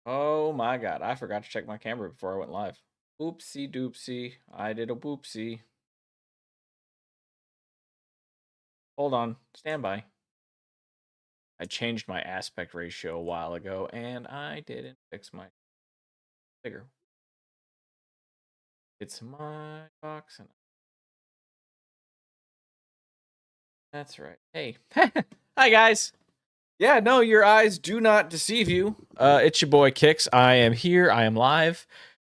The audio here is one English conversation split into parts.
Oh my god, I forgot to check my camera before I went live. Oopsie doopsie. I did a whoopsie. Hold on, stand by. I changed my aspect ratio a while ago and I didn't fix my figure. It's my box and that's right. Hey. Hi guys. Yeah, no, your eyes do not deceive you. It's your boy Kix. I am here. I am live.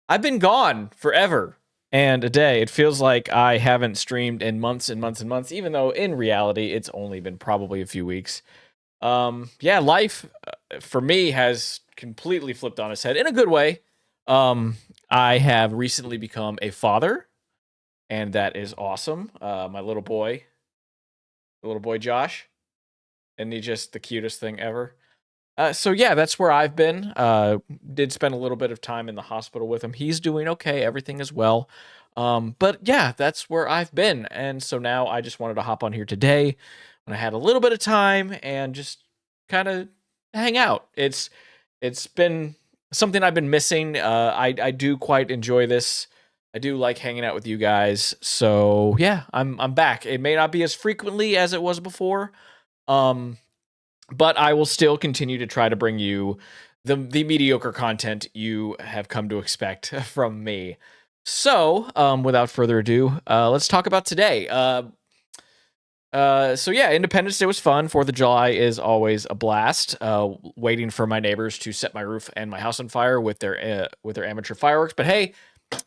I've been gone forever and a day. It feels like I haven't streamed in months and months and months, even though in reality it's only been probably a few weeks. Yeah, life for me has completely flipped on its head in a good way. I have recently become a father, and that is awesome. My little boy Josh, and he's just the cutest thing ever. So yeah, that's where I've been. Did spend a little bit of time in the hospital with him. He's doing okay. Everything is well. But yeah, that's where I've been. And so now I just wanted to hop on here today when I had a little bit of time and just kind of hang out. It's been something I've been missing. I do quite enjoy this. I do like hanging out with you guys. So yeah, I'm back. It may not be as frequently as it was before. But I will still continue to try to bring you the mediocre content you have come to expect from me. So, without further ado, let's talk about today. So yeah, Independence Day was fun. 4th of July is always a blast. Waiting for my neighbors to set my roof and my house on fire with their amateur fireworks. But hey,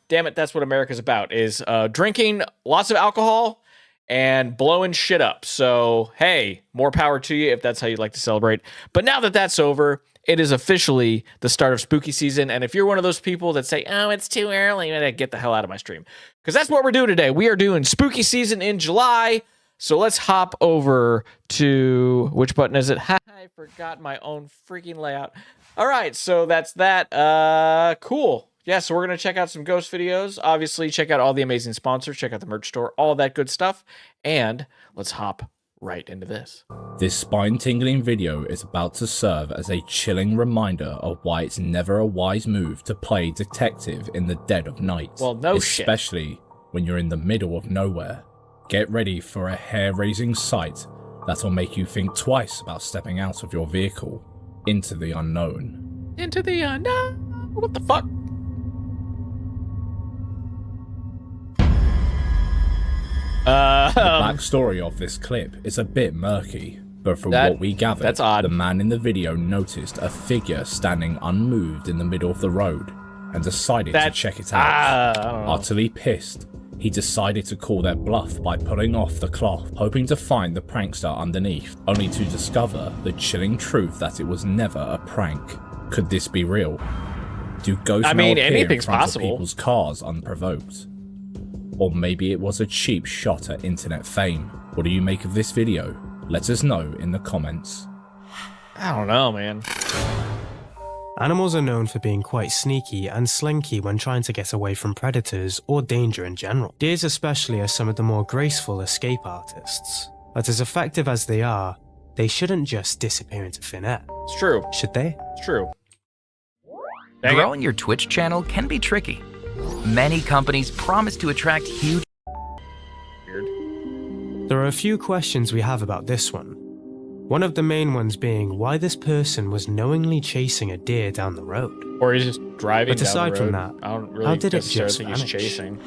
damn it, that's what America's about, is drinking lots of alcohol and blowing shit up. So, hey, more power to you if that's how you'd like to celebrate. But now that that's over, it is officially the start of spooky season. And if you're one of those people that say, oh, it's too early, get the hell out of my stream. Because that's what we're doing today. We are doing spooky season in July. So let's hop over to, which button is it? I forgot my own freaking layout. All right, so that's that. Cool. Yeah, so we're going to check out some ghost videos. Obviously, check out all the amazing sponsors. Check out the merch store, all that good stuff. And let's hop right into this. This spine-tingling video is about to serve as a chilling reminder of why it's never a wise move to play detective in the dead of night. Well, no shit. Especially when you're in the middle of nowhere. Get ready for a hair-raising sight that'll make you think twice about stepping out of your vehicle into the unknown. Into the unknown? What the fuck? The backstory of this clip is a bit murky, but from what we gathered, that's odd. The man in the video noticed a figure standing unmoved in the middle of the road and decided to check it out. Utterly pissed, he decided to call their bluff by pulling off the cloth, hoping to find the prankster underneath, only to discover the chilling truth that it was never a prank. Could this be real? Do ghosts now appear in front of people's cars unprovoked? Or maybe it was a cheap shot at internet fame. What do you make of this video? Let us know in the comments. I don't know, man. Animals are known for being quite sneaky and slinky when trying to get away from predators or danger in general. Deers especially are some of the more graceful escape artists. But as effective as they are, they shouldn't just disappear into thin air. It's true. Should they? It's true. Growing your Twitch channel can be tricky. Many companies promise to attract huge... There are a few questions we have about this one. One of the main ones being why this person was knowingly chasing a deer down the road. Or he's just driving down the road. But aside from that, I don't really how did it just think vanish? he's chasing.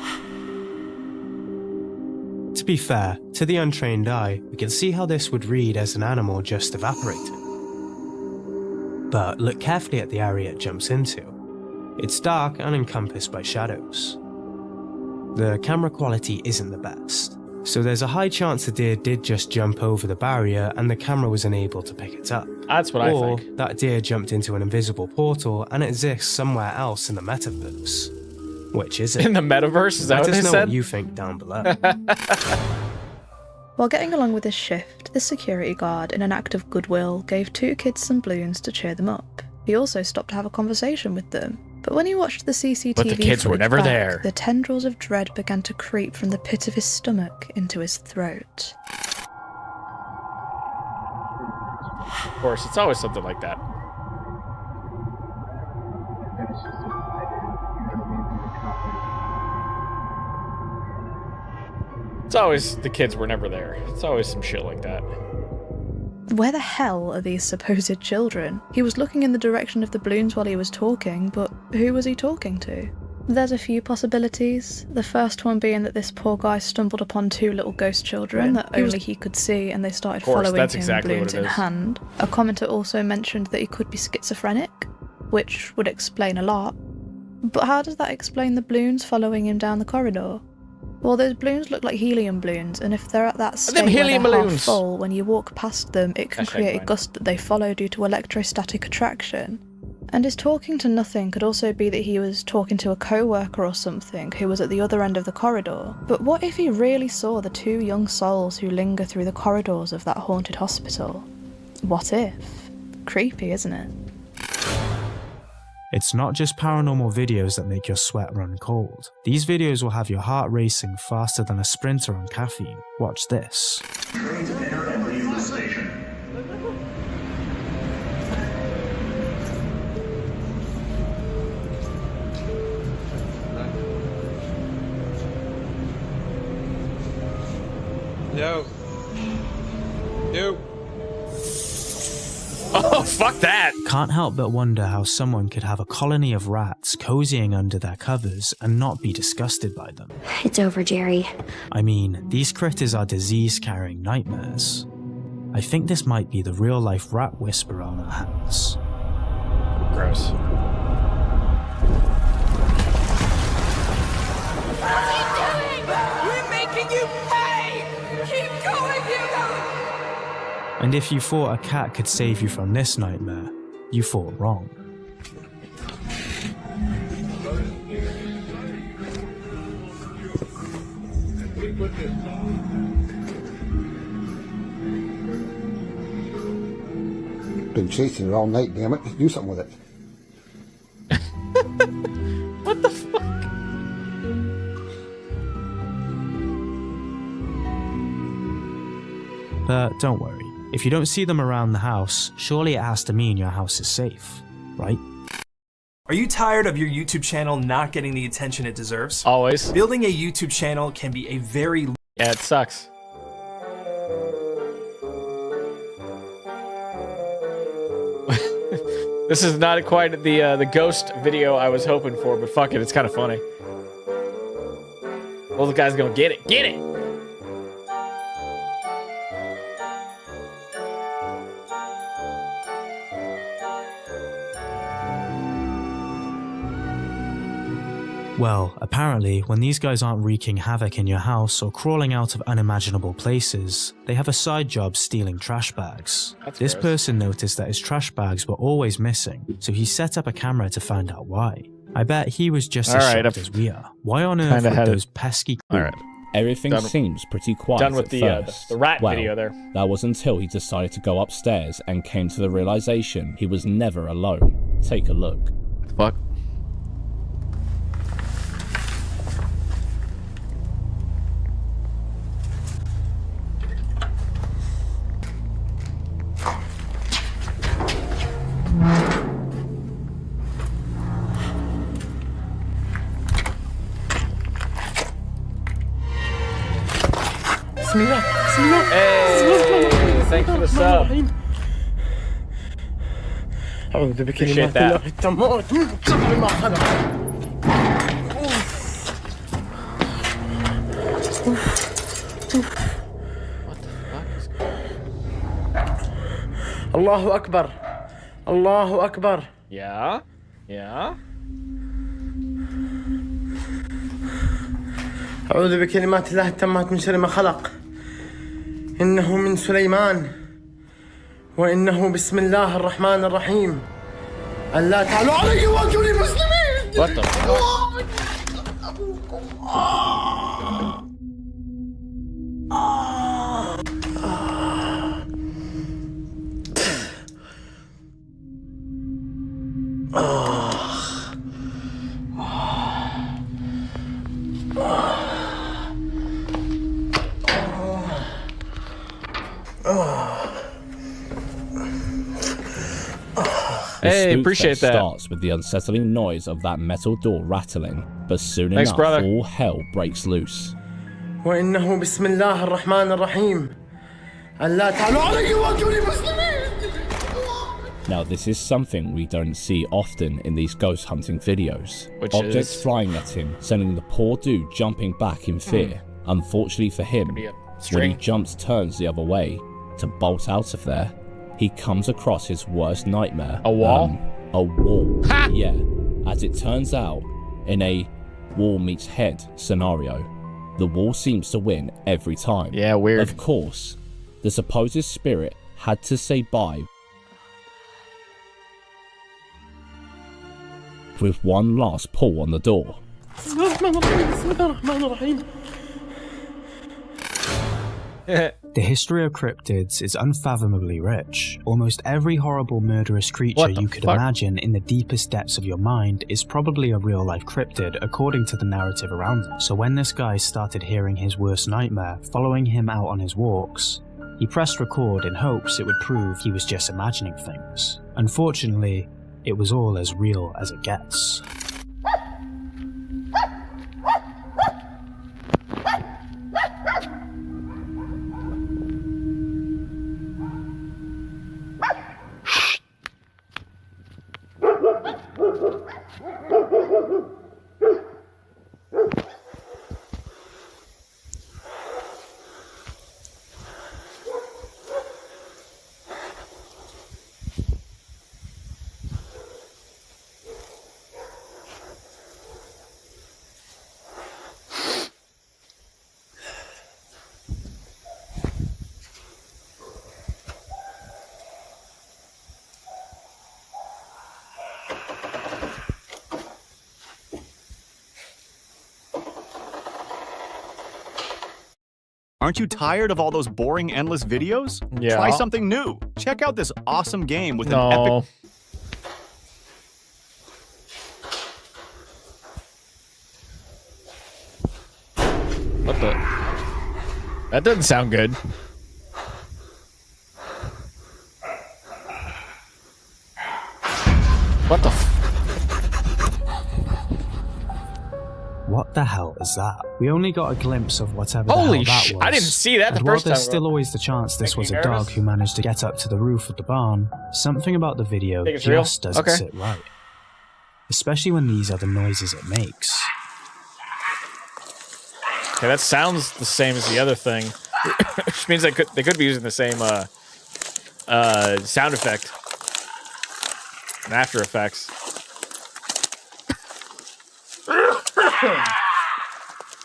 To be fair, to the untrained eye, we can see how this would read as an animal just evaporated. But look carefully at the area it jumps into. It's dark and encompassed by shadows. The camera quality isn't the best, so there's a high chance the deer did just jump over the barrier and the camera was unable to pick it up. That's what I think. Or that deer jumped into an invisible portal and it exists somewhere else in the metaverse. Which is it? In the metaverse? Is that what they said? Let us know what you think down below. While getting along with his shift, the security guard, in an act of goodwill, gave 2 kids some balloons to cheer them up. He also stopped to have a conversation with them. But when he watched the CCTV but the kids were never back, there. The tendrils of dread began to creep from the pit of his stomach into his throat. Of course, it's always something like that. It's always the kids were never there. It's always some shit like that. Where the hell are these supposed children? He was looking in the direction of the balloons while he was talking, but who was he talking to? There's a few possibilities. The first one being that this poor guy stumbled upon two little ghost children that only he could see, and they started following him, balloons in hand. A commenter also mentioned that he could be schizophrenic, which would explain a lot. But how does that explain the balloons following him down the corridor? Well, those balloons look like helium balloons, and if they're at that state where they're half full, when you walk past them, it can create a gust that they follow due to electrostatic attraction. And his talking to nothing could also be that he was talking to a co-worker or something who was at the other end of the corridor. But what if he really saw the two young souls who linger through the corridors of that haunted hospital? What if? Creepy, isn't it? It's not just paranormal videos that make your sweat run cold. These videos will have your heart racing faster than a sprinter on caffeine. Watch this. Trains enter and leave the station. No. No. Oh, fuck that! Can't help but wonder how someone could have a colony of rats cozying under their covers and not be disgusted by them. It's over, Jerry. I mean, these critters are disease-carrying nightmares. I think this might be the real-life rat whisperer on our hands. Gross. What are you doing? We're making you pay! Keep going, Hugo! And if you thought a cat could save you from this nightmare, you thought wrong. Been chasing it all night, damn it. Do something with it. What the fuck? But don't worry. If you don't see them around the house, surely it has to mean your house is safe, right? Are you tired of your YouTube channel not getting the attention it deserves? Always. Building a YouTube channel can be a very... Yeah, it sucks. This is not quite the ghost video I was hoping for, but fuck it, it's kind of funny. Well, the guy's gonna get it. Get it! Well, apparently, when these guys aren't wreaking havoc in your house or crawling out of unimaginable places, they have a side job stealing trash bags. This person noticed that his trash bags were always missing, so he set up a camera to find out why. I bet he was just as shocked as we are. Why on earth would those pesky... Alright. Everything seems pretty quiet Done with at first. the rat video there. That was until he decided to go upstairs and came to the realization he was never alone. Take a look. Fuck. Hey, thanks for the sub. Appreciate that. Allahu Akbar. Allahu Akbar. Yeah? Yeah? أعوذ بكلمات الله التامات من شر ما خلق إنه من سليمان وإنه بسم الله الرحمن الرحيم ألا تعلوا علي وأتوني مسلمين. What the fuck? This Hey, appreciate that. Starts with the unsettling noise of that metal door rattling, but soon Thanks, enough, brother. all hell breaks loose. وإنه بسم الله الرحمن الرحيم. ألا تعلوا علي وأتوني مسلمين. Now, this is something we don't see often in these ghost hunting videos. Which Objects is? flying at him, sending the poor dude jumping back in fear. Unfortunately for him, Could be a when he string. turns the other way to bolt out of there, he comes across his worst nightmare. A wall? A wall. Ha! Yeah. As it turns out, in a wall meets head scenario, the wall seems to win every time. Yeah, weird. Of course, the supposed spirit had to say bye with one last pull on the door. The history of cryptids is unfathomably rich. Almost every horrible murderous creature What the you could fuck? imagine in the deepest depths of your mind is probably a real-life cryptid according to the narrative around them. So when this guy started hearing his worst nightmare following him out on his walks, he pressed record in hopes it would prove he was just imagining things. Unfortunately, it was all as real as it gets. Aren't you tired of all those boring, endless videos? Yeah. Try something new. Check out this awesome game with an epic... No. What the? That doesn't sound good. What the? What the hell is that? We only got a glimpse of whatever Holy the hell that sh! was. I didn't see that the And while first time. there's still always the chance this Make was me a dog nervous. who managed to get up to the roof of the barn, something about the video Think it's real? just doesn't Okay. sit right. Especially when these are the noises it makes. Okay, that sounds the same as the other thing, which means they could be using the same sound effect in After Effects.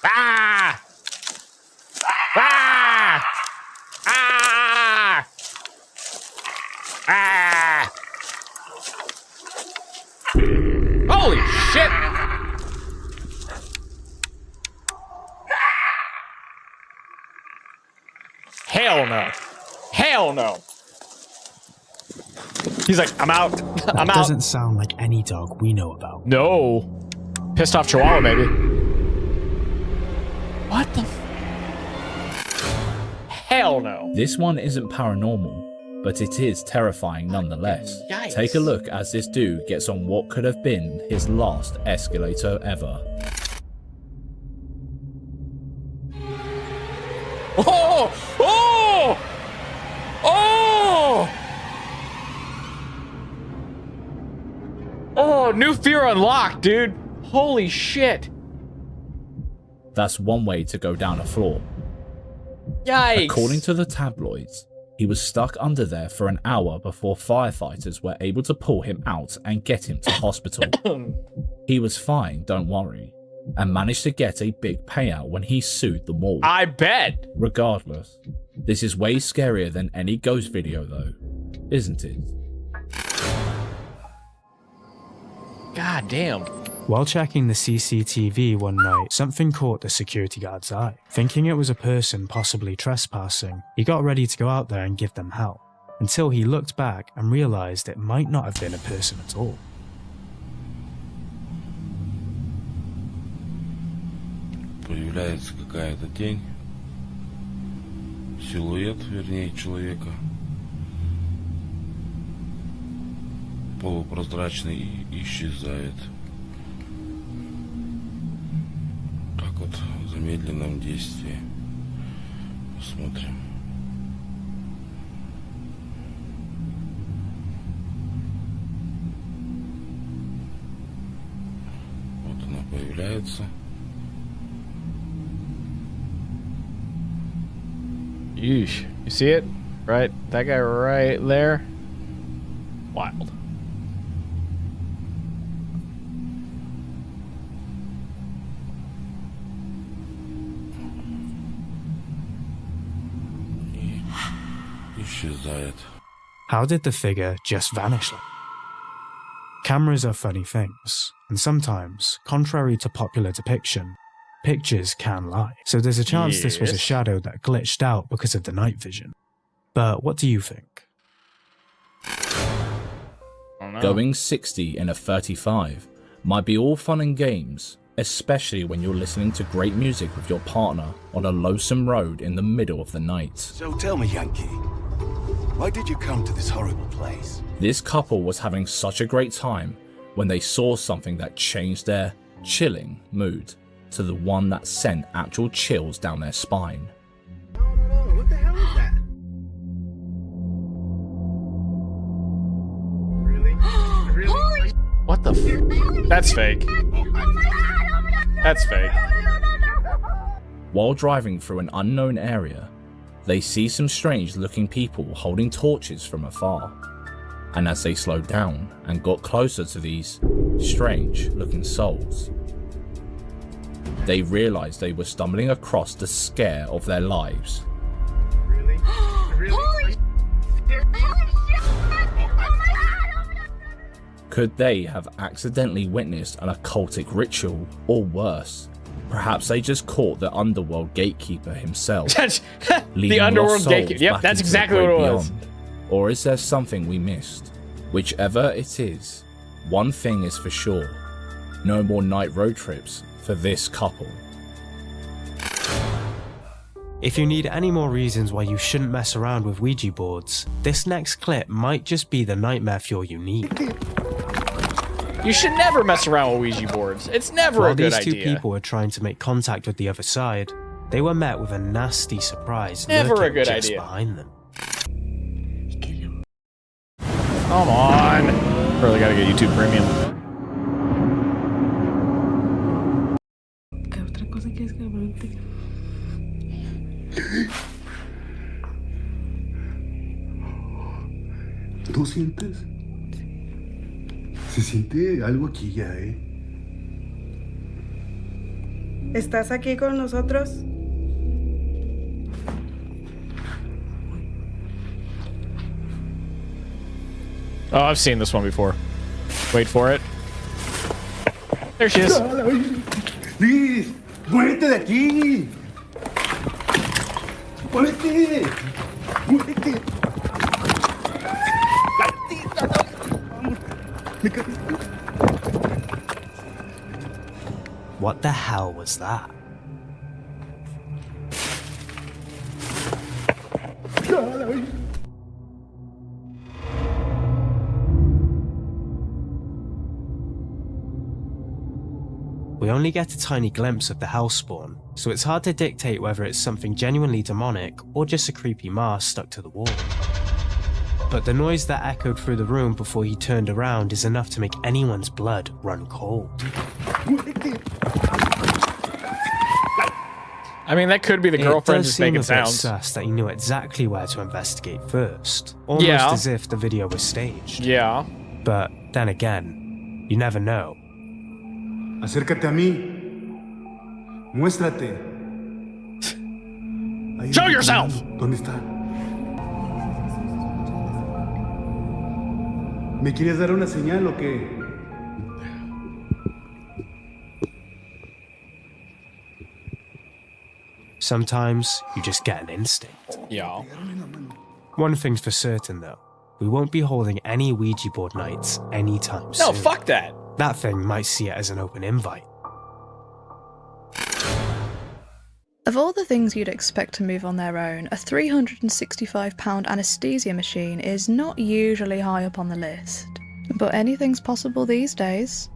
Ah! Ah! Ah! Ah! Holy shit! Hell no. Hell no. He's like, I'm out. That I'm out. doesn't sound like any dog we know about. No. Pissed off Chihuahua, maybe. What the? Hell no. This one isn't paranormal, but it is terrifying nonetheless. Yikes. Take a look as this dude gets on what could have been his last escalator ever. Oh! Oh! Oh! Oh, new fear unlocked, dude. Holy shit. That's one way to go down a floor. Yikes. According to the tabloids, he was stuck under there for an hour before firefighters were able to pull him out and get him to hospital. He was fine, don't worry, and managed to get a big payout when he sued them all. I bet. Regardless, this is way scarier than any ghost video though, isn't it? God damn. While checking the CCTV one night, something caught the security guard's eye. Thinking it was a person possibly trespassing, he got ready to go out there and give them help, until he looked back and realized it might not have been a person at all. Появляется какая-то тень, силуэт, вернее, человека. полупрозрачный и исчезает. Так вот, в замедленном действии. Посмотрим. Вот она появляется. Yeesh. You see it? Right? That guy right there? Wild. Исчезает. How did the figure just vanish? Cameras are funny things, and sometimes, contrary to popular depiction, pictures can lie. So there's a chance this was a shadow that glitched out because of the night vision. But what do you think? Going 60 in a 35 might be all fun and games, especially when you're listening to great music with your partner on a lonesome road in the middle of the night. So tell me, Yankee, why did you come to this horrible place? This couple was having such a great time when they saw something that changed their chilling mood to the one that sent actual chills down their spine. No, what the hell is that? Really? Really? What the f? That's fake. That's fake. While driving through an unknown area, they see some strange looking people holding torches from afar. And as they slowed down and got closer to these strange looking souls, they realized they were stumbling across the scare of their lives. Really? Really? Could they have accidentally witnessed an occultic ritual, or worse, perhaps they just caught the underworld gatekeeper himself? The underworld gatekeeper. Yep, that's exactly what it was. Or is there something we missed? Whichever it is, one thing is for sure: no more night road trips for this couple. If you need any more reasons why you shouldn't mess around with Ouija boards, this next clip might just be the nightmare fuel you need. You should never mess around with Ouija boards. It's never a good idea. While these two people were trying to make contact with the other side, they were met with a nasty surprise Never a good just idea. behind them. Come on. Really gotta get YouTube Premium. ¿Tú sientes? Se siente algo aquí ya, ¿Estás aquí con nosotros? Oh, I've seen this one before. Wait for it. There she is. Liz, muévete de aquí. Muévete. Muévete. What the hell was that? We only get a tiny glimpse of the hellspawn, so it's hard to dictate whether it's something genuinely demonic or just a creepy mask stuck to the wall. But the noise that echoed through the room before he turned around is enough to make anyone's blood run cold. I mean, that could be the girlfriend just making sounds. It does seem a bit sus that he knew exactly where to investigate first, almost as if the video was staged. Yeah. But then again, you never know. Acércate a mí. Muéstrate. Show yourself! ¿Dónde está? ¿Me quieres dar una señal o qué? Sometimes you just get an instinct. Yeah. One thing's for certain though, we won't be holding any Ouija board nights anytime soon. No, fuck that. That thing might see it as an open invite. Of all the things you'd expect to move on their own, a £365 anaesthesia machine is not usually high up on the list. But anything's possible these days.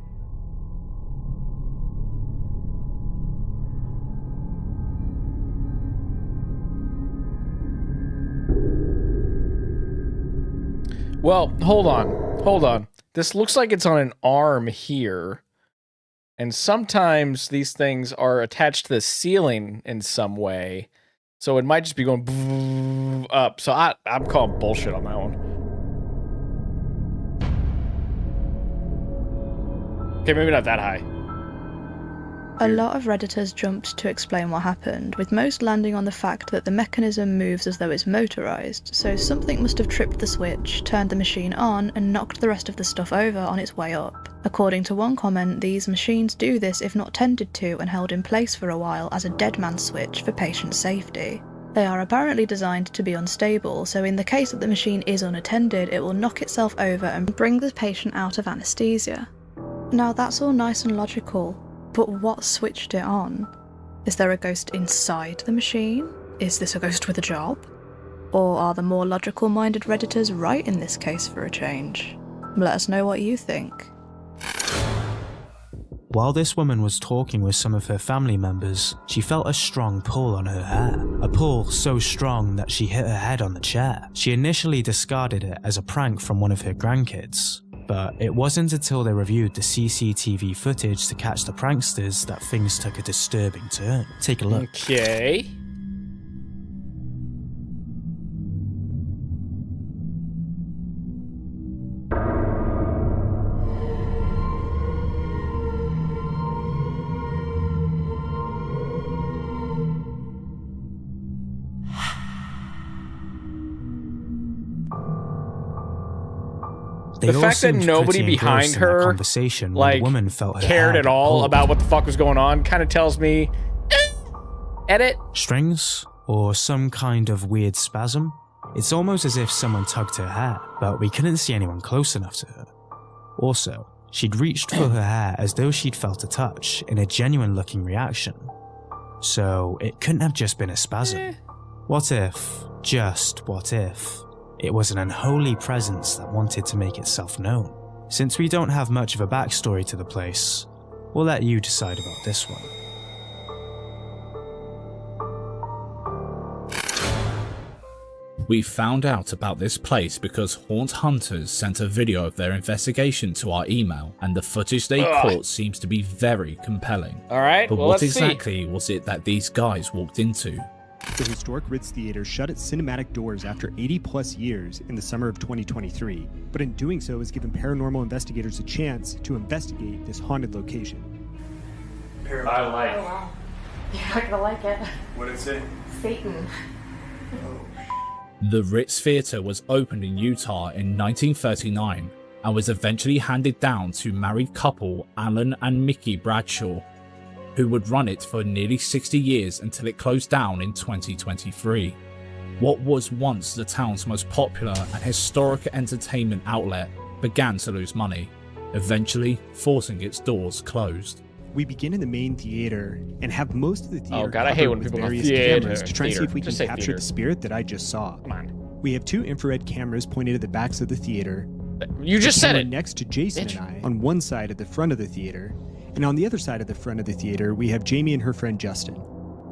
Well, hold on. This looks like it's on an arm here. And sometimes these things are attached to the ceiling in some way. So it might just be going up. So I'm calling bullshit on that one. Okay, maybe not that high. A lot of Redditors jumped to explain what happened, with most landing on the fact that the mechanism moves as though it's motorized, so something must have tripped the switch, turned the machine on, and knocked the rest of the stuff over on its way up. According to one comment, these machines do this if not tended to and held in place for a while as a dead man's switch for patient safety. They are apparently designed to be unstable, so in the case that the machine is unattended, it will knock itself over and bring the patient out of anesthesia. Now that's all nice and logical, but what switched it on? Is there a ghost inside the machine? Is this a ghost with a job? Or are the more logical-minded Redditors right in this case for a change? Let us know what you think. While this woman was talking with some of her family members, she felt a strong pull on her hair. A pull so strong that she hit her head on the chair. She initially discarded it as a prank from one of her grandkids, but it wasn't until they reviewed the CCTV footage to catch the pranksters that things took a disturbing turn. Take a look. Okay. The fact that nobody behind her like cared at all about what the fuck was going on kind of tells me edit strings or some kind of weird spasm. It's almost as if someone tugged her hair, but we couldn't see anyone close enough to her. Also, she'd reached for her hair as though she'd felt a touch in a genuine looking reaction. So it couldn't have just been a spasm. What if, just what if, it was an unholy presence that wanted to make itself known? Since we don't have much of a backstory to the place, we'll let you decide about this one. We found out about this place because Haunt Hunters sent a video of their investigation to our email, and the footage they caught seems to be very compelling. Alright, but well, what let's exactly was it that these guys walked into? The historic Ritz Theater shut its cinematic doors after 80-plus years in the summer of 2023, but in doing so has given paranormal investigators a chance to investigate this haunted location. I like. Oh, wow. You're not gonna like it. What did it say? Satan. The Ritz Theater was opened in Utah in 1939 and was eventually handed down to married couple Alan and Mickey Bradshaw, who would run it for nearly 60 years until it closed down in 2023. What was once the town's most popular and historic entertainment outlet began to lose money, eventually forcing its doors closed. We begin in the main theater and have most of the theater God, I hate when with people go various theater, cameras to try and see if we can Just say capture theater. the spirit that I just saw. Come on. We have two infrared cameras pointed at the backs of the theater. You just said it. Next to Jason Bitch. and I on one side at the front of the theater, and on the other side of the front of the theater we have Jamie and her friend Justin.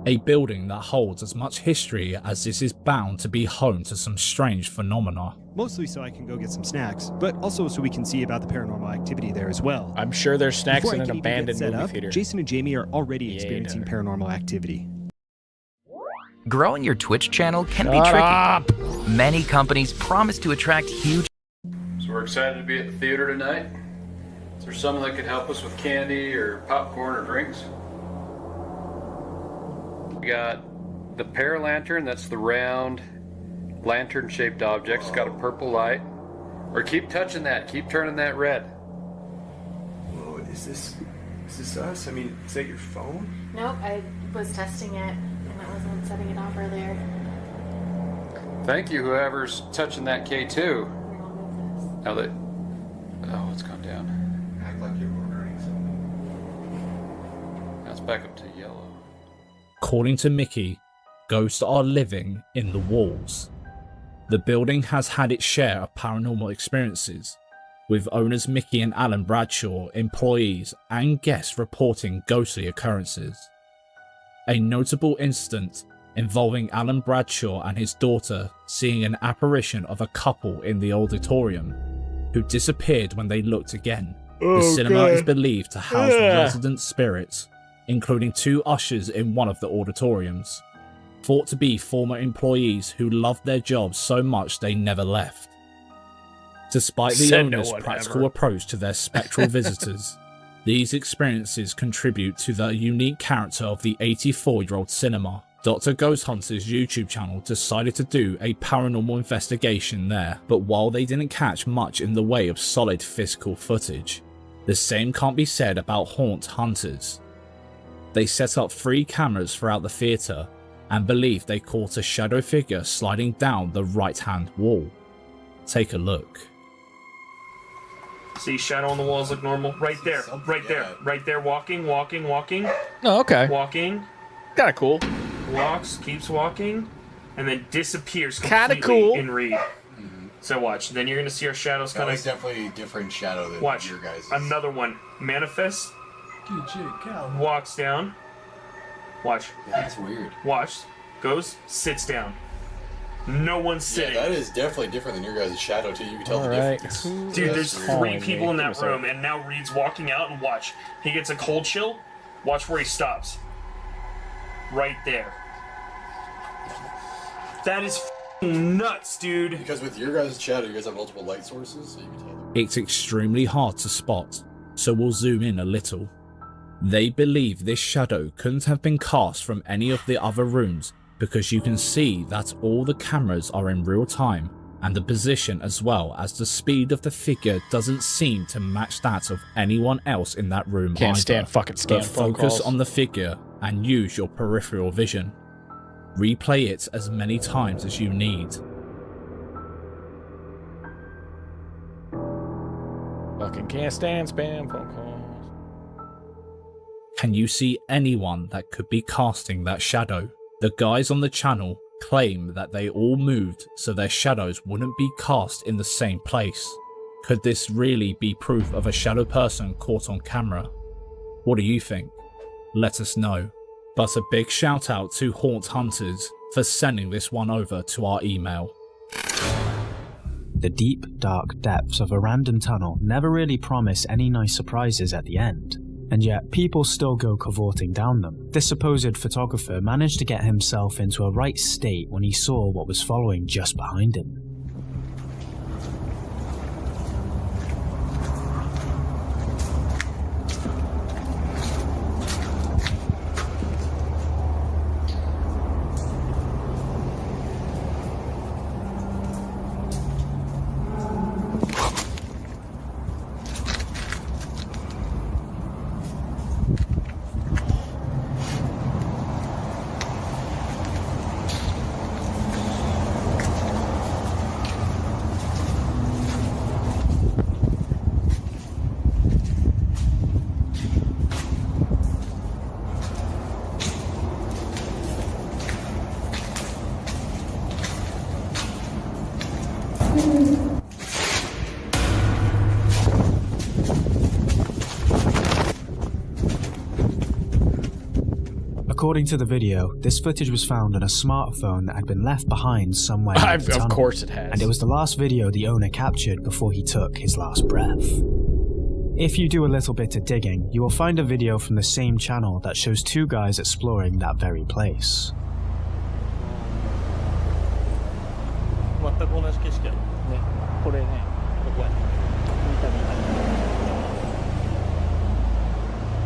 A building that holds as much history as this is bound to be home to some strange phenomena. Mostly so I can go get some snacks, but also so we can see about the paranormal activity there as well. I'm sure there's snacks Before in I an can even get abandoned set movie up, theater. Jason and Jamie are already experiencing paranormal activity. Growing your Twitch channel can be Shut tricky. up. Many companies promise to attract huge. So we're excited to be at the theater tonight. Is there someone that could help us with candy or popcorn or drinks? We got the Paralantern, that's the round lantern-shaped object. It's got a purple light. Or keep touching that, keep turning that red. Whoa, is this us? I mean, is that your phone? Nope, I was testing it and I wasn't setting it off earlier. Thank you, whoever's touching that K2. Now that... Oh, it's gone down. Act like you're ordering something. Now it's back up to yellow. According to Mickey, ghosts are living in the walls. The building has had its share of paranormal experiences, with owners Mickey and Alan Bradshaw, employees and guests reporting ghostly occurrences. A notable incident involving Alan Bradshaw and his daughter seeing an apparition of a couple in the auditorium who disappeared when they looked again. The cinema is believed to house resident spirits, including 2 ushers in one of the auditoriums, thought to be former employees who loved their jobs so much they never left. Despite the owner's practical approach to their spectral visitors, these experiences contribute to the unique character of the 84-year-old cinema. Dr. Ghost Hunter's YouTube channel decided to do a paranormal investigation there, but while they didn't catch much in the way of solid physical footage, the same can't be said about Haunt Hunters. They set up 3 cameras throughout the theatre and believe they caught a shadow figure sliding down the right-hand wall. Take a look. See, shadow on the walls look normal. Right there, right there, walking. Oh, okay. Walking. Kinda cool. Walks, keeps walking, and then disappears completely in Reed. So watch, then you're gonna see our shadows kind of. That was definitely a different shadow than watch, your guys'. another one. Manifest. Walks down. Watch. Yeah, that's weird. Watch. Goes, sits down. No one's sitting. Yeah, that is definitely different than your guys' shadow too. You can tell the difference. Dude, there's 3 people in that room, and now Reed's walking out, and watch. He gets a cold chill. Watch where he stops. Right there. That is nuts, dude. Because with your guys' shadow, you guys have multiple light sources, so you can tell. It's extremely hard to spot, so we'll zoom in a little. They believe this shadow couldn't have been cast from any of the other rooms because you can see that all the cameras are in real time and the position as well as the speed of the figure doesn't seem to match that of anyone else in that room Can't either. stand fucking scam But phone focus calls. on the figure and use your peripheral vision. Replay it as many times as you need. Fucking can't stand spam phone calls. Can you see anyone that could be casting that shadow? The guys on the channel claim that they all moved so their shadows wouldn't be cast in the same place. Could this really be proof of a shadow person caught on camera? What do you think? Let us know. But a big shout out to Haunt Hunters for sending this one over to our email. The deep, dark depths of a random tunnel never really promise any nice surprises at the end, and yet people still go cavorting down them. This supposed photographer managed to get himself into a right state when he saw what was following just behind him. According to the video, this footage was found on a smartphone that had been left behind somewhere in the tunnel. Of course it has. And it was the last video the owner captured before he took his last breath. If you do a little bit of digging, you will find a video from the same channel that shows 2 guys exploring that very place. 全く同じ景色やろね。これね、ここやね。見た。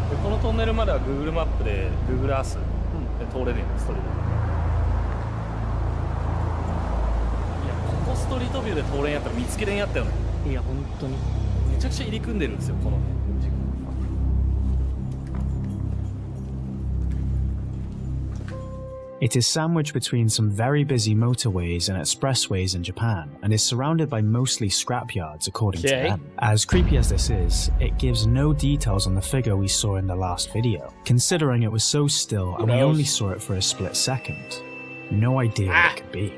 でこのトンネルまでは Google マップで Google Earth で通れるやん、ストリート。いや、ここストリートビューで通れんやったら見つけれんやったよね。いや、本当に。めちゃくちゃ入り組んでるんですよ、このね。It is sandwiched between some very busy motorways and expressways in Japan, and is surrounded by mostly scrapyards according to them. As creepy as this is, it gives no details on the figure we saw in the last video, considering it was so still and we only saw it for a split second. No idea what it could be.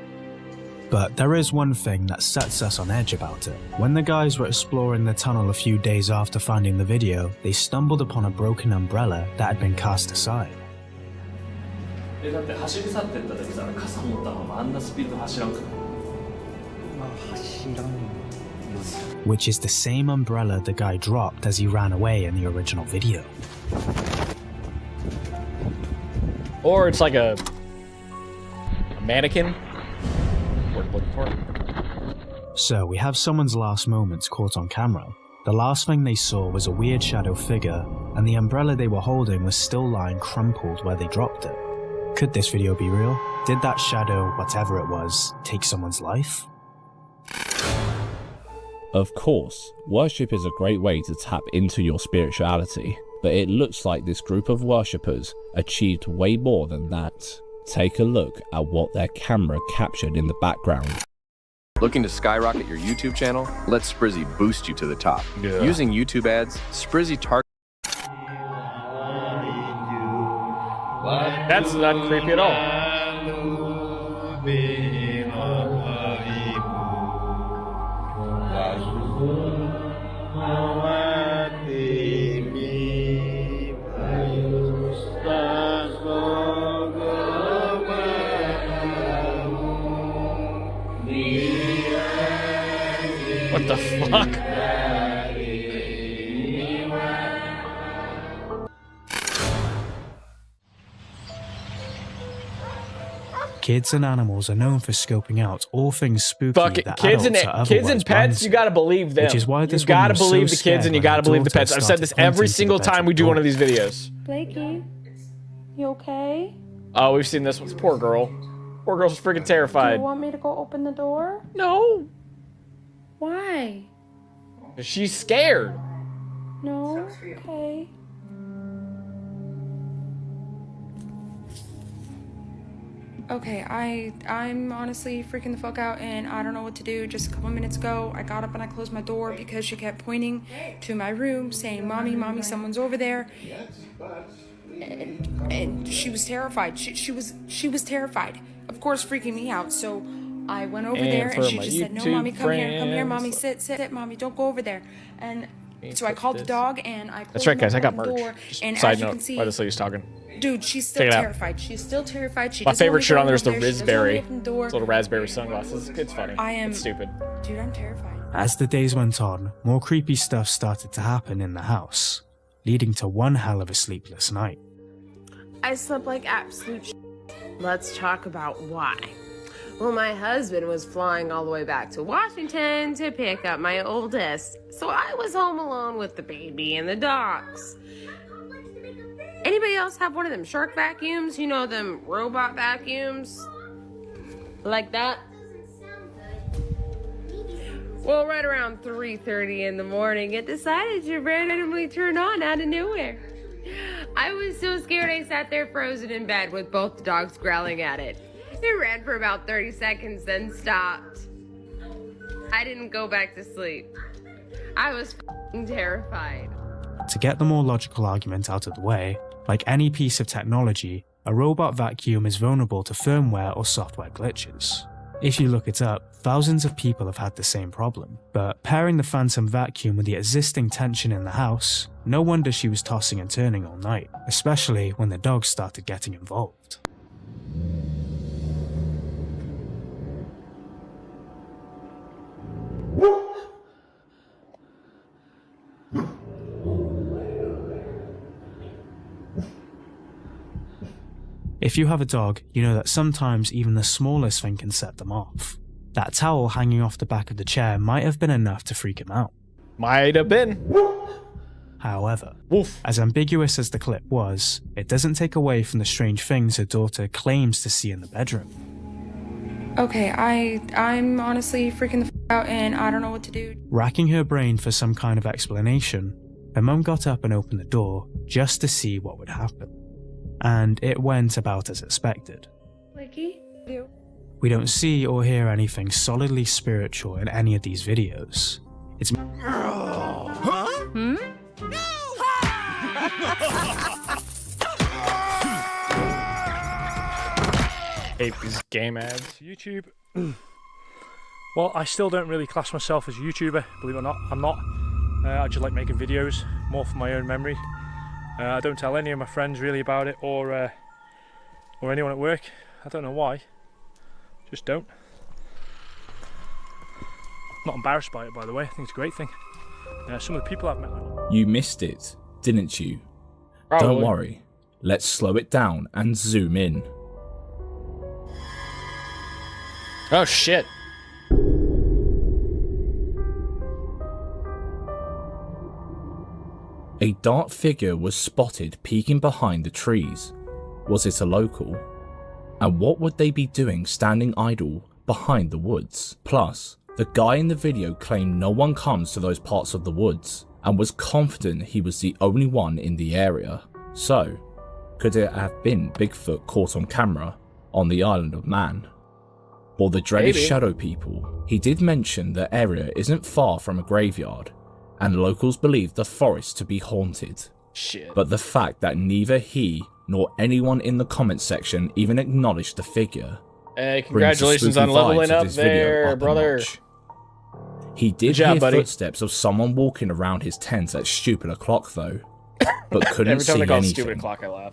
But there is one thing that sets us on edge about it. When the guys were exploring the tunnel a few days after finding the video, they stumbled upon a broken umbrella that had been cast aside. Which is the same umbrella the guy dropped as he ran away in the original video. Or it's like a mannequin. So we have someone's last moments caught on camera. The last thing they saw was a weird shadow figure, and the umbrella they were holding was still lying crumpled where they dropped it. Could this video be real? Did that shadow, whatever it was, take someone's life? Of course, worship is a great way to tap into your spirituality, but it looks like this group of worshippers achieved way more than that. Take a look at what their camera captured in the background. Looking to skyrocket your YouTube channel? Let Sprizzy boost you to the top. Yeah. Using YouTube ads, Sprizzy targets. That's not creepy at all. What the fuck? Kids and animals are known for scoping out all things spooky Fuck it. that Kids and adults are kids and otherwise pets, blind you gotta believe them. Which is why this you gotta woman was believe so the kids and you scared gotta when her believe the pets. daughter I've said this started every pointing to single the time we do bedroom one of these videos. Blakey, you okay? Oh, we've seen this one. Poor girl. Poor girl's freaking Do terrified. you want me to go open the door? No. Why? She's scared. No? Okay. Okay, I'm honestly freaking the fuck out and I don't know what to do. Just a couple minutes ago, I got up and I closed my door because she kept pointing to my room saying, "Mommy, mommy, someone's over there." And she was terrified. She was terrified. Of course, freaking me out. So I went over there and she just said, "No, mommy, come here, mommy, sit, mommy, don't go over there." And so I called the dog and I closed That's right, guys. I got the merch. door. Just And side as you note, can see, why this lady's talking. dude, she's still Check it out. terrified. She's still terrified. She My doesn't favorite wanna shirt go on there is the over there. She doesn't wanna Raspberry. open the door. Little raspberry sunglasses. It's funny. I am It's stupid. Dude, I'm terrified. As the days went on, more creepy stuff started to happen in the house, leading to one hell of a sleepless night. I slept like absolute shit. Let's talk about why. Well, my husband was flying all the way back to Washington to pick up my oldest, so I was home alone with the baby and the dogs. Anybody else have one of them shark vacuums? You know, them robot vacuums? Like that? Well, right around 3:30 in the morning, it decided to randomly turn on out of nowhere. I was so scared I sat there frozen in bed with both the dogs growling at it. It ran for about 30 seconds, then stopped. I didn't go back to sleep. I was f***ing terrified. To get the more logical argument out of the way, like any piece of technology, a robot vacuum is vulnerable to firmware or software glitches. If you look it up, thousands of people have had the same problem. But pairing the phantom vacuum with the existing tension in the house, no wonder she was tossing and turning all night, especially when the dogs started getting involved. If you have a dog, you know that sometimes even the smallest thing can set them off. That towel hanging off the back of the chair might have been enough to freak him out. Might have been. However, as ambiguous as the clip was, it doesn't take away from the strange things her daughter claims to see in the bedroom. Okay, I'm honestly freaking the f*** out and I don't know what to do. Racking her brain for some kind of explanation, her mum got up and opened the door just to see what would happen. And it went about as expected. Blakey? You? We don't see or hear anything solidly spiritual in any of these videos. It's Hate these game ads. YouTube. Well, I still don't really class myself as a YouTuber, believe it or not. I'm not. I just like making videos, more for my own memory. I don't tell any of my friends really about it, or anyone at work. I don't know why. Just don't. Not embarrassed by it, by the way. I think it's a great thing. Some of the people I've met. You missed it, didn't you? Probably. Don't worry. Let's slow it down and zoom in. Oh shit. A dark figure was spotted peeking behind the trees. Was it a local? And what would they be doing standing idle behind the woods? Plus, the guy in the video claimed no one comes to those parts of the woods and was confident he was the only one in the area. So, could it have been Bigfoot caught on camera on the Island of Man? Or the dreaded shadow people? He did mention the area isn't far from a graveyard, and locals believe the forest to be haunted. Shit. But the fact that neither he nor anyone in the comment section even acknowledged the figure. Hey, congratulations on leveling up there, brother. He did hear footsteps of someone walking around his tent at stupid o'clock though, but couldn't see anything. Every time they call it stupid o'clock, I laugh.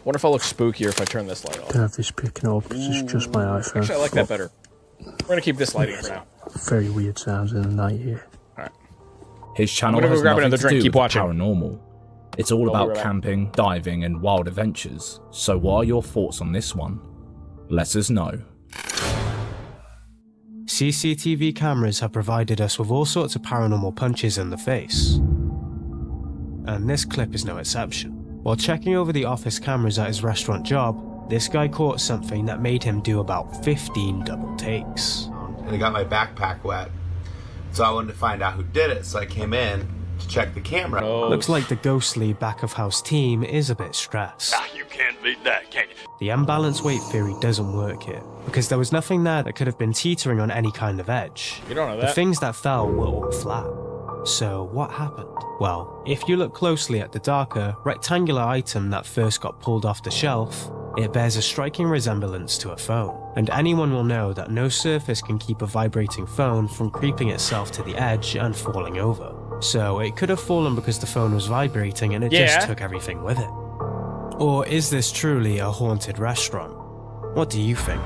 Wonder if I'll look spookier if I turn this light off. Don't have this picking up, it's just my iPhone. Actually, I like that better. We're gonna keep this lighting for now. Very weird sounds in the night here. Alright. His channel has nothing to do with paranormal. It's all about camping, diving, and wild adventures. So what are your thoughts on this one? Let us know. CCTV cameras have provided us with all sorts of paranormal punches in the face. And this clip is no exception. While checking over the office cameras at his restaurant job, this guy caught something that made him do about 15 double takes. And I got my backpack wet, so I wanted to find out who did it, so I came in to check the camera. Looks like the ghostly back-of-house team is a bit stressed. You can't beat that, can you? The unbalanced weight theory doesn't work here, because there was nothing there that could have been teetering on any kind of edge. You don't know that. The things that fell were all flat. So what happened? Well, if you look closely at the darker, rectangular item that first got pulled off the shelf, it bears a striking resemblance to a phone, and anyone will know that no surface can keep a vibrating phone from creeping itself to the edge and falling over. So it could have fallen because the phone was vibrating and it just took everything with it. Or is this truly a haunted restaurant? What do you think?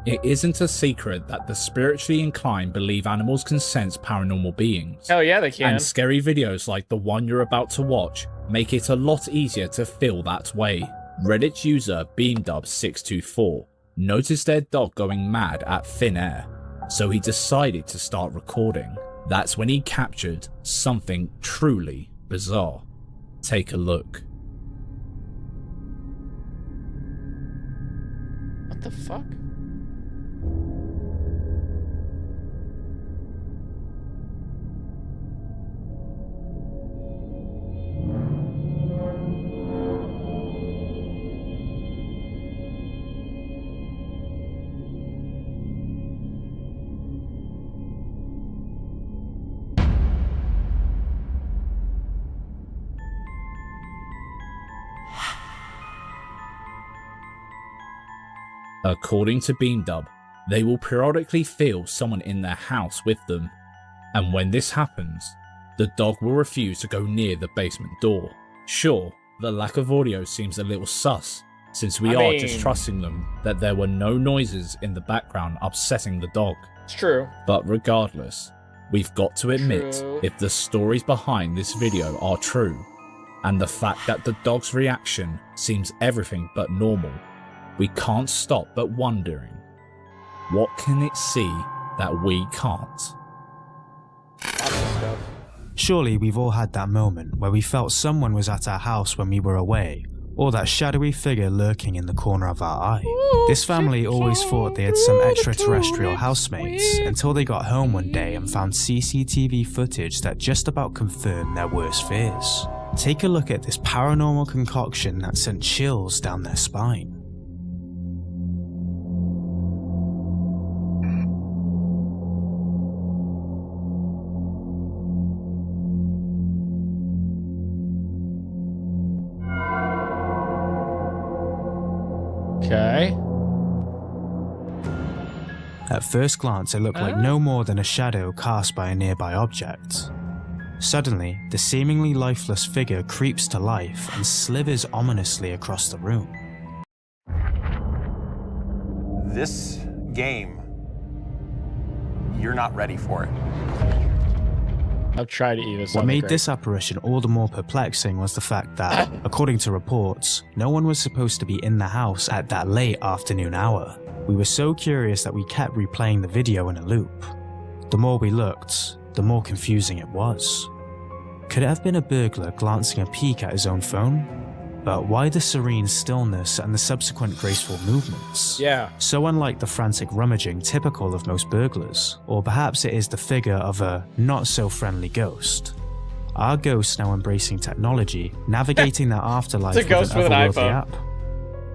It isn't a secret that the spiritually inclined believe animals can sense paranormal beings. Hell yeah, they can. And scary videos like the one you're about to watch make it a lot easier to feel that way. Reddit user BeamDub624 noticed their dog going mad at thin air, so he decided to start recording. That's when he captured something truly bizarre. Take a look. What the fuck? According to BeamDub, they will periodically feel someone in their house with them, and when this happens, the dog will refuse to go near the basement door. Sure, the lack of audio seems a little sus, since we are just trusting them that there were no noises in the background upsetting the dog. It's true. But regardless, we've got to admit if the stories behind this video are true, and the fact that the dog's reaction seems everything but normal, we can't stop but wondering, what can it see that we can't? Surely we've all had that moment where we felt someone was at our house when we were away, or that shadowy figure lurking in the corner of our eye. This family always thought they had some extraterrestrial housemates until they got home one day and found CCTV footage that just about confirmed their worst fears. Take a look at this paranormal concoction that sent chills down their spine. At first glance, it looked like no more than a shadow cast by a nearby object. Suddenly, the seemingly lifeless figure creeps to life and slithers ominously across the room. This game, you're not ready for it. I'll try to eat this. What made this apparition all the more perplexing was the fact that, according to reports, no one was supposed to be in the house at that late afternoon hour. We were so curious that we kept replaying the video in a loop. The more we looked, the more confusing it was. Could it have been a burglar glancing a peek at his own phone? But why the serene stillness and the subsequent graceful movements? Yeah. So unlike the frantic rummaging typical of most burglars. Or perhaps it is the figure of a not-so-friendly ghost. Our ghost now embracing technology, navigating their afterlife with an otherworldly app.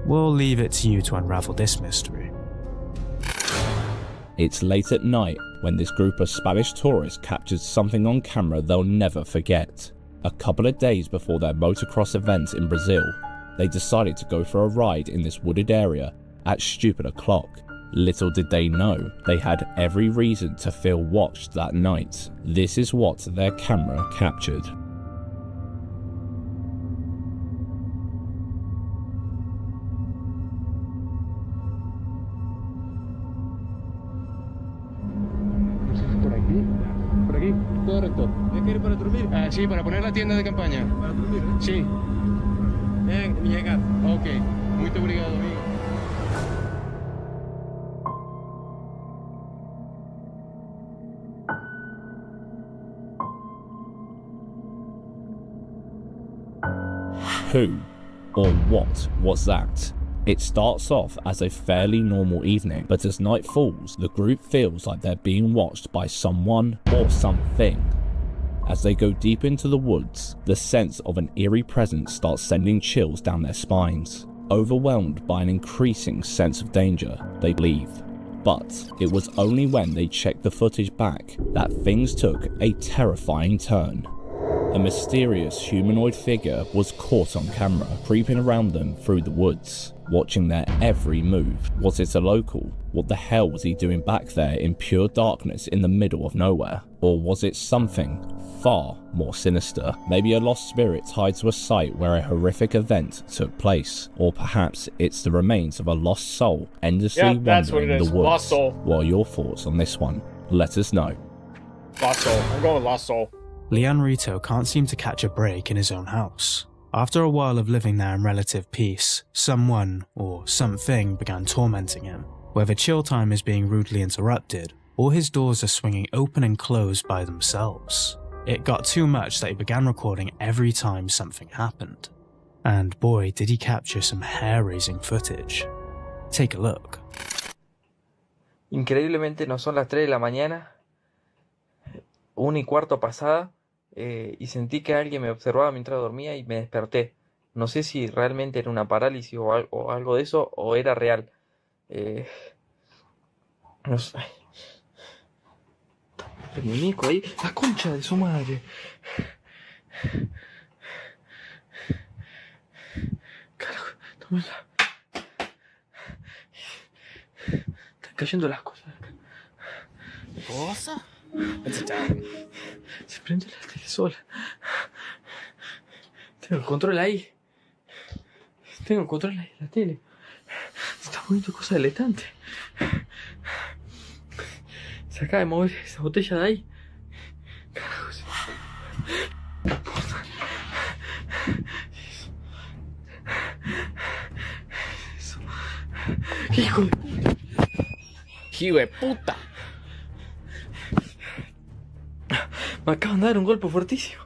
We'll leave it to you to unravel this mystery. It's late at night when this group of Spanish tourists captured something on camera they'll never forget. A couple of days before their motocross event in Brazil, they decided to go for a ride in this wooded area at stupid o'clock. Little did they know, they had every reason to feel watched that night. This is what their camera captured. Correcto. ¿Ya quiere para dormir? Sí, para poner la tienda de campaña. ¿Para dormir? Sí. Bien, llegar. Ok. Muito obrigado, amigo. Who or what was that? It starts off as a fairly normal evening, but as night falls, the group feels like they're being watched by someone or something. As they go deep into the woods, the sense of an eerie presence starts sending chills down their spines. Overwhelmed by an increasing sense of danger, they leave. But it was only when they checked the footage back that things took a terrifying turn. A mysterious humanoid figure was caught on camera, creeping around them through the woods, watching their every move. Was it a local? What the hell was he doing back there in pure darkness in the middle of nowhere? Or was it something far more sinister? Maybe a lost spirit tied to a site where a horrific event took place. Or perhaps it's the remains of a lost soul endlessly wandering the woods. Lost soul. What are your thoughts on this one? Let us know. Lost soul. I'm going with lost soul. Leon Rito can't seem to catch a break in his own house. After a while of living there in relative peace, someone or something began tormenting him. Whether chill time is being rudely interrupted, or his doors are swinging open and closed by themselves. It got too much that he began recording every time something happened. And boy, did he capture some hair-raising footage. Take a look. Increíblemente no son las 3 de la mañana, 1:15 pasada, y sentí que alguien me observaba mientras dormía y me desperté. No sé si realmente era una parálisis o algo de eso, o era real. No sé. El muñeco ahí, la concha de su madre. Carajo, están cayendo las cosas. ¿Cosa? It's down. Se prende la tele sola. Tengo el control ahí. Tengo el control ahí de la tele. Se está moviendo cosas del estante. Se acaba de mover esa botella de ahí. Carajos. Eso. Hijo de puta. Hijo de puta. Me acaban de dar un golpe fuertísimo.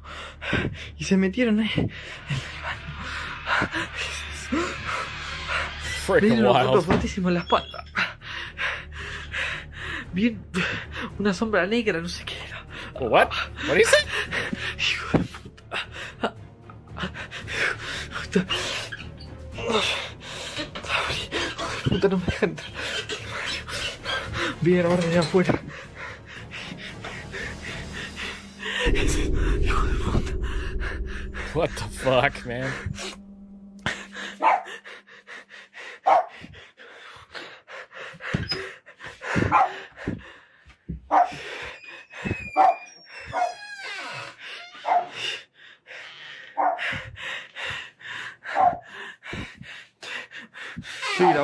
Y se metieron ahí en el baño. Me dieron un golpe fuertísimo en la espalda. Bien, una sombra negra, no sé qué era. What? What is it? Hijo de puta. Puta, no me deja entrar. Bien, ahora de afuera. Hijo de puta. What the fuck, man?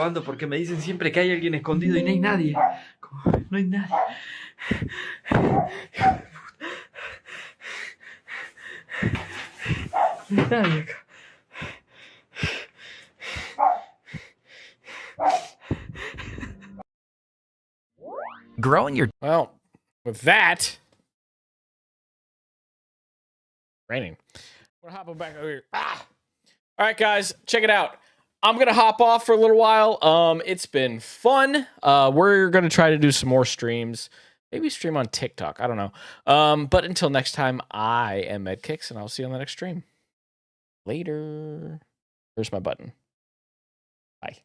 grabando porque me dicen siempre que hay alguien escondido y no hay nadie. No hay nadie. No hay nadie acá. Growing your... Well, with that... Raining. We're hopping back over here. All right, guys, check it out. I'm gonna hop off for a little while. It's been fun. We're gonna try to do some more streams. Maybe stream on TikTok. I don't know. But until next time, I am MedKicks, and I'll see you on the next stream. Later. There's my button. Bye.